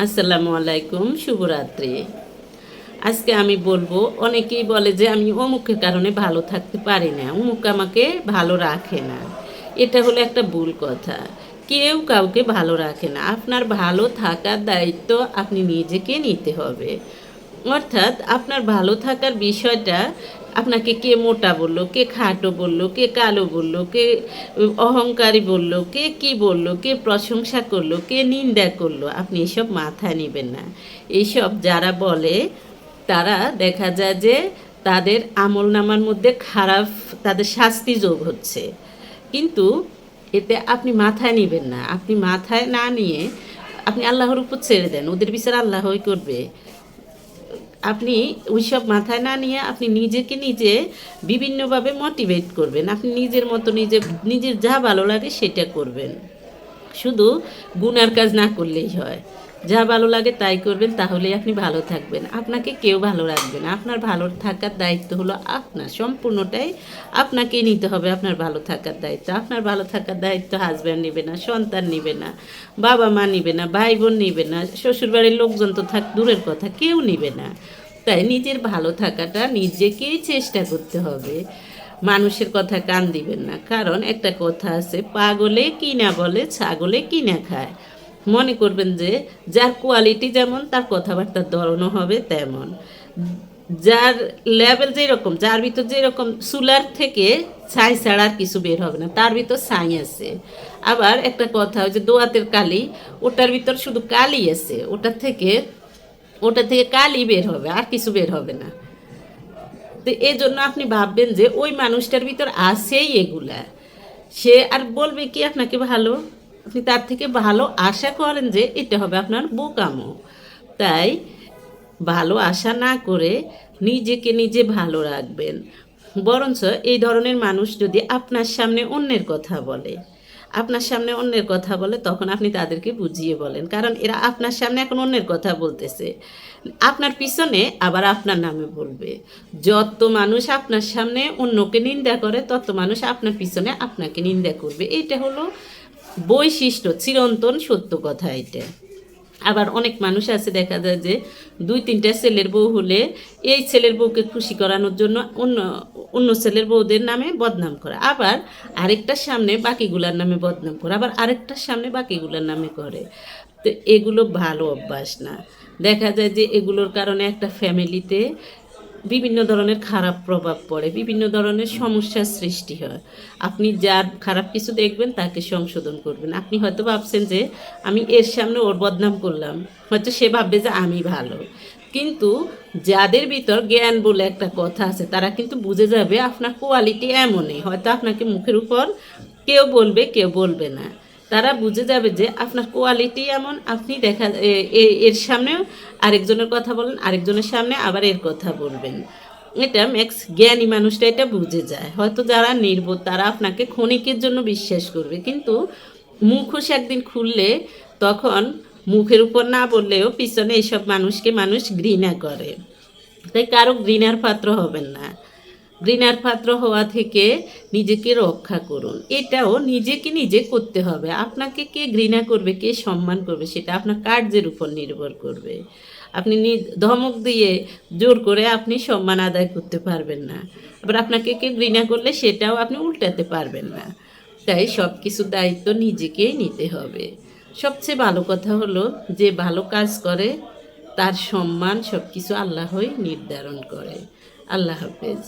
আসসালামু আলাইকুম, শুভরাত্রি। আজকে আমি বলবো, অনেকেই বলে যে আমি অমুকের কারণে ভালো থাকতে পারি না, অমুক আমাকে ভালো রাখে না। এটা হলো একটা ভুল কথা। কেউ কাউকে ভালো রাখে না। আপনার ভালো থাকার দায়িত্ব আপনি নিজেকে নিতে হবে। অর্থাৎ আপনার ভালো থাকার বিষয়টা আপনাকে কে মোটা বললো, কে খাটো বললো, কে কালো বললো, কে অহংকারী বললো, কে কি বললো, কে প্রশংসা করলো, কে নিন্দা করলো, আপনি এসব মাথায় নেবেন না। এইসব যারা বলে তারা দেখা যায় যে তাদের আমলনামার মধ্যে খারাপ, তাদের শাস্তি যোগ হচ্ছে। কিন্তু এতে আপনি মাথায় নেবেন না। আপনি মাথায় না নিয়ে আপনি আল্লাহর উপর ছেড়ে দেন, ওদের বিচার আল্লাহই করবে। আপনি ওইসব মাথায় না নিয়ে আপনি নিজেকে নিজে বিভিন্নভাবে মোটিভেট করবেন। আপনি নিজের মতো নিজের যা ভালো লাগে সেটা করবেন। শুধু গুনার কাজ না করলেই হয়। যা ভালো লাগে তাই করবেন, তাহলেই আপনি ভালো থাকবেন। আপনাকে কেউ ভালো রাখবে না। আপনার ভালো থাকার দায়িত্ব হলো আপনার, সম্পূর্ণটাই আপনাকেই নিতে হবে। আপনার ভালো থাকার দায়িত্ব, আপনার ভালো থাকার দায়িত্ব হাজব্যান্ড নেবে না, সন্তান নেবে না, বাবা মা নেবে না, ভাই বোন নেবে না, শ্বশুরবাড়ির লোকজন তো থাক দূরের কথা, কেউ নেবে না। তাই নিজের ভালো থাকাটা নিজেকেই চেষ্টা করতে হবে। মানুষের কথা কান দিবেন না, কারণ একটা কথা আছে, পাগলে কি না বলে, ছাগলে কি না খায়। মনে করবেন যে যার কোয়ালিটি যেমন তার কথাবার্তার ধরনও হবে তেমন। যার লেভেল যেরকম, যার ভিতর যেরকম, চুলার থেকে ছাই ছাড়া আর কিছু বের হবে না, তার ভিতর ছাই আছে। আবার একটা কথা, ওই যে দোয়াতের কালি, ওটার ভিতর শুধু কালি আছে, ওটা থেকে কালি বের হবে, আর কিছু বের হবে না। তো এই জন্য আপনি ভাববেন যে ওই মানুষটার ভিতর আছেই এগুলা, সে আর বলবে কি আপনাকে ভালো, আপনি তার থেকে ভালো আশা করেন যে এটা হবে আপনার বোকামো। তাই ভালো আশা না করে নিজেকে নিজে ভালো রাখবেন। বরঞ্চ এই ধরনের মানুষ যদি আপনার সামনে অন্যের কথা বলে, তখন আপনি তাদেরকে বুঝিয়ে বলেন, কারণ এরা আপনার সামনে এখন অন্যের কথা বলতেছে, আপনার পিছনে আবার আপনার নামে বলবে। যত মানুষ আপনার সামনে অন্যকে নিন্দা করে, তত মানুষ আপনার পিছনে আপনাকে নিন্দা করবে। এইটা হলো বৈশিষ্ট্য, চিরন্তন সত্য কথা এটা। আবার অনেক মানুষ আছে, দেখা যায় যে দুই তিনটা ছেলের বউ হলে এই ছেলের বউকে খুশি করানোর জন্য অন্য অন্য ছেলের বউদের নামে বদনাম করে, আবার আরেকটার সামনে বাকিগুলার নামে বদনাম করে, আবার আরেকটার সামনে বাকিগুলার নামে করে। তো এগুলো ভালো অভ্যাস না। দেখা যায় যে এগুলোর কারণে একটা ফ্যামিলিতে বিভিন্ন ধরনের খারাপ প্রভাব পড়ে, বিভিন্ন ধরনের সমস্যার সৃষ্টি হয়। আপনি যার খারাপ কিছু দেখবেন তাকে সংশোধন করবেন। আপনি হয়তো ভাবছেন যে আমি এর সামনে ওর বদনাম করলাম, হয়তো সে ভাববে যে আমি ভালো। কিন্তু যাদের ভিতর জ্ঞান বলে একটা কথা আছে, তারা কিন্তু বুঝে যাবে আপনার কোয়ালিটি এমনই। হয়তো আপনাকে মুখের উপর কেউ বলবে, কেউ বলবে না, তারা বুঝে যাবে যে আপনার কোয়ালিটি এমন। আপনি এর সামনেও আরেকজনের কথা বলেন, আরেকজনের সামনে আবার এর কথা বলবেন। এটা ম্যাক্স জ্ঞানী মানুষটা এটা বুঝে যায়। হয়তো যারা নির্বোধ তারা আপনাকে ক্ষণিকের জন্য বিশ্বাস করবে, কিন্তু মুখোশ একদিন খুললে তখন মুখের উপর না বললেও পিছনে এইসব মানুষকে মানুষ ঘৃণা করে। তাই কারো ঘৃণার পাত্র হবেন না। ঘৃণার পাত্র হওয়া থেকে নিজেকে রক্ষা করুন। এটাও নিজেকে নিজে করতে হবে। আপনাকে কে ঘৃণা করবে, কে সম্মান করবে, সেটা আপনার কার্যের উপর নির্ভর করবে। আপনি ধমক দিয়ে জোর করে আপনি সম্মান আদায় করতে পারবেন না। আবার আপনাকে কে ঘৃণা করলে সেটাও আপনি উল্টাতে পারবেন না। তাই সব কিছু দায়িত্ব নিজেকেই নিতে হবে। সবচেয়ে ভালো কথা হলো, যে ভালো কাজ করে তার সম্মান সব কিছু আল্লাহই নির্ধারণ করে। আল্লাহ হাফেজ।